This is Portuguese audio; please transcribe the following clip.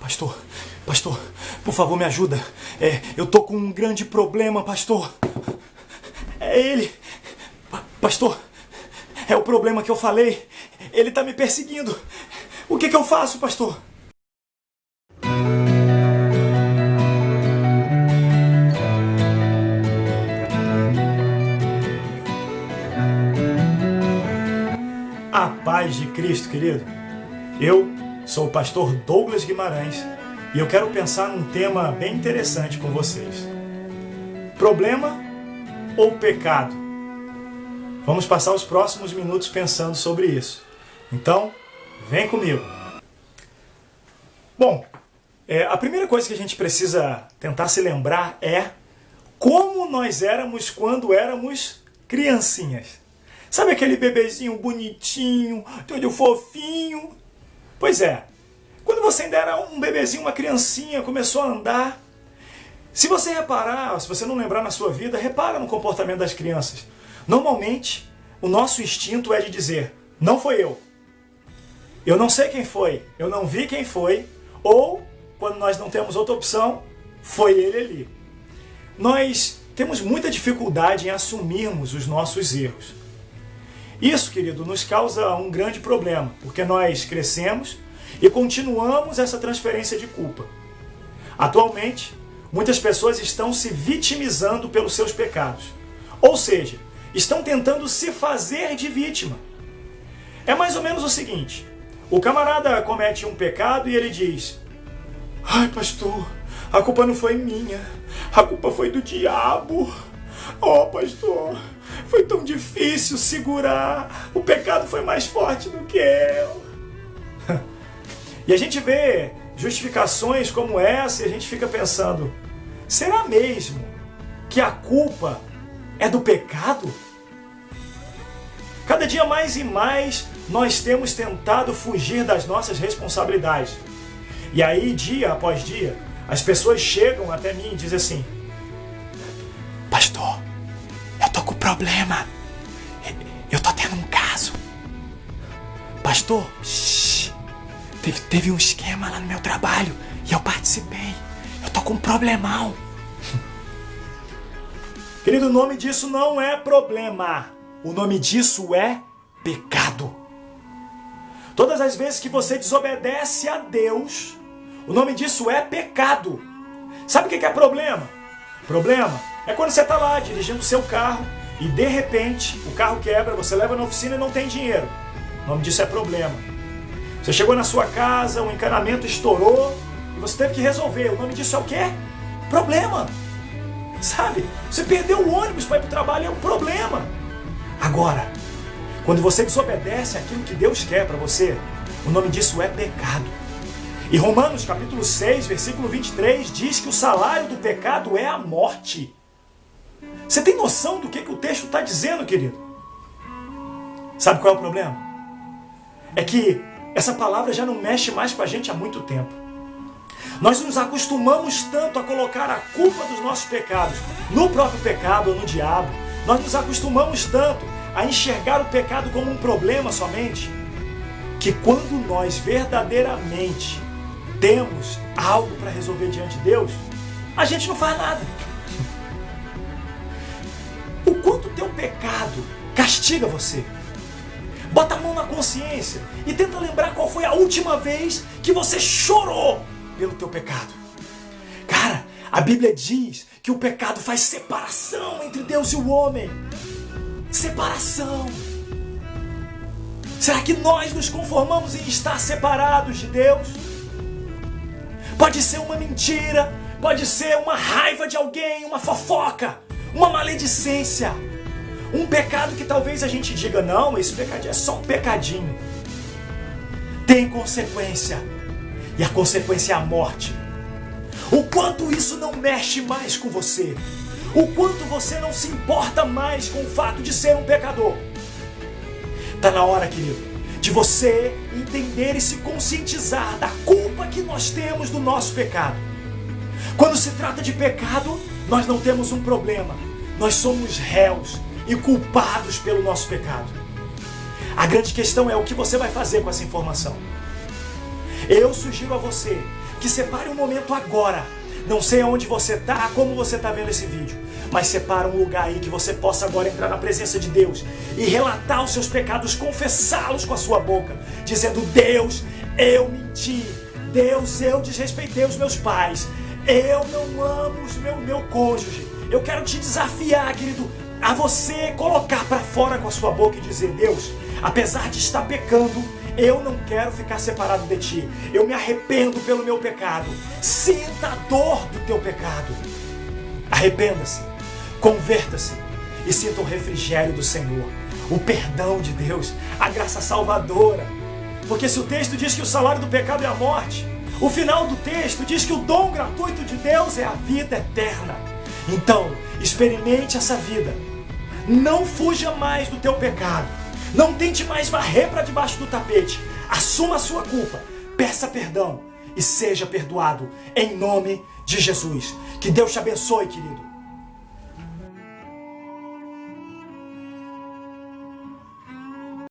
Pastor, por favor me ajuda. Eu tô com um grande problema, pastor. É ele. Pastor, é o problema que eu falei. Ele tá me perseguindo. O que eu faço, pastor? A paz de Cristo, querido. Eu sou o pastor Douglas Guimarães e eu quero pensar num tema bem interessante com vocês. Problema ou pecado? Vamos passar os próximos minutos pensando sobre isso. Então, vem comigo. Bom, a primeira coisa que a gente precisa tentar se lembrar é como nós éramos quando éramos criancinhas. Sabe aquele bebezinho bonitinho, todo fofinho? Pois é, quando você ainda era um bebezinho, uma criancinha, começou a andar, se você reparar, se você não lembrar na sua vida, repara no comportamento das crianças. Normalmente, o nosso instinto é de dizer, não foi eu. Eu não sei quem foi, eu não vi quem foi, ou, quando nós não temos outra opção, foi ele ali. Nós temos muita dificuldade em assumirmos os nossos erros. Isso, querido, nos causa um grande problema, porque nós crescemos e continuamos essa transferência de culpa. Atualmente, muitas pessoas estão se vitimizando pelos seus pecados. Ou seja, estão tentando se fazer de vítima. É mais ou menos o seguinte, o camarada comete um pecado e ele diz, ai pastor, a culpa não foi minha, a culpa foi do diabo. Oh pastor, foi tão difícil segurar, o pecado foi mais forte do que eu. E a gente vê justificações como essa e a gente fica pensando, será mesmo que a culpa é do pecado? Cada dia mais e mais nós temos tentado fugir das nossas responsabilidades. E aí, dia após dia, as pessoas chegam até mim e dizem assim, pastor, eu tô com problema, eu tô tendo um caso. Pastor, teve um esquema lá no meu trabalho e eu participei, eu tô com um problemão. Querido, o nome disso não é problema, o nome disso é pecado. Todas as vezes que você desobedece a Deus, o nome disso é pecado. Sabe o que é problema? Problema é quando você está lá dirigindo o seu carro e de repente o carro quebra, você leva na oficina e não tem dinheiro. O nome disso é problema. Você chegou na sua casa, o encanamento estourou e você teve que resolver. O nome disso é o quê? Problema. Sabe? Você perdeu o ônibus para ir para o trabalho, é um problema. Agora, quando você desobedece aquilo que Deus quer para você, o nome disso é pecado. E Romanos capítulo 6, versículo 23 diz que o salário do pecado é a morte. Você tem noção do que o texto está dizendo, querido? Sabe qual é o problema? É que essa palavra já não mexe mais com a gente há muito tempo. Nós nos acostumamos tanto a colocar a culpa dos nossos pecados no próprio pecado ou no diabo. Nós nos acostumamos tanto a enxergar o pecado como um problema somente, que quando nós verdadeiramente temos algo para resolver diante de Deus, a gente não faz nada. O quanto o teu pecado castiga você. Bota a mão na consciência e tenta lembrar qual foi a última vez que você chorou pelo teu pecado. Cara, a Bíblia diz que o pecado faz separação entre Deus e o homem. Separação. Será que nós nos conformamos em estar separados de Deus? Pode ser uma mentira, pode ser uma raiva de alguém, uma fofoca, uma maledicência, um pecado que talvez a gente diga, não, esse pecadinho é só um pecadinho. Tem consequência, e a consequência é a morte. O quanto isso não mexe mais com você, o quanto você não se importa mais com o fato de ser um pecador. Está na hora, querido, de você entender e se conscientizar da culpa que nós temos do nosso pecado. Quando se trata de pecado, nós não temos um problema. Nós somos réus e culpados pelo nosso pecado. A grande questão é o que você vai fazer com essa informação. Eu sugiro a você que separe um momento agora. Não sei aonde você está, como você está vendo esse vídeo, mas separa um lugar aí que você possa agora entrar na presença de Deus e relatar os seus pecados, confessá-los com a sua boca, dizendo: Deus, eu menti, Deus, eu desrespeitei os meus pais, eu não amo o meu cônjuge. Eu quero te desafiar, querido, a você colocar para fora com a sua boca e dizer: Deus, apesar de estar pecando, eu não quero ficar separado de ti. Eu me arrependo pelo meu pecado. Sinta a dor do teu pecado. Arrependa-se, converta-se e sinta o refrigério do Senhor, o perdão de Deus, a graça salvadora. Porque se o texto diz que o salário do pecado é a morte, o final do texto diz que o dom gratuito de Deus é a vida eterna. Então, experimente essa vida. Não fuja mais do teu pecado. Não tente mais varrer para debaixo do tapete. Assuma a sua culpa, peça perdão e seja perdoado em nome de Jesus. Que Deus te abençoe, querido.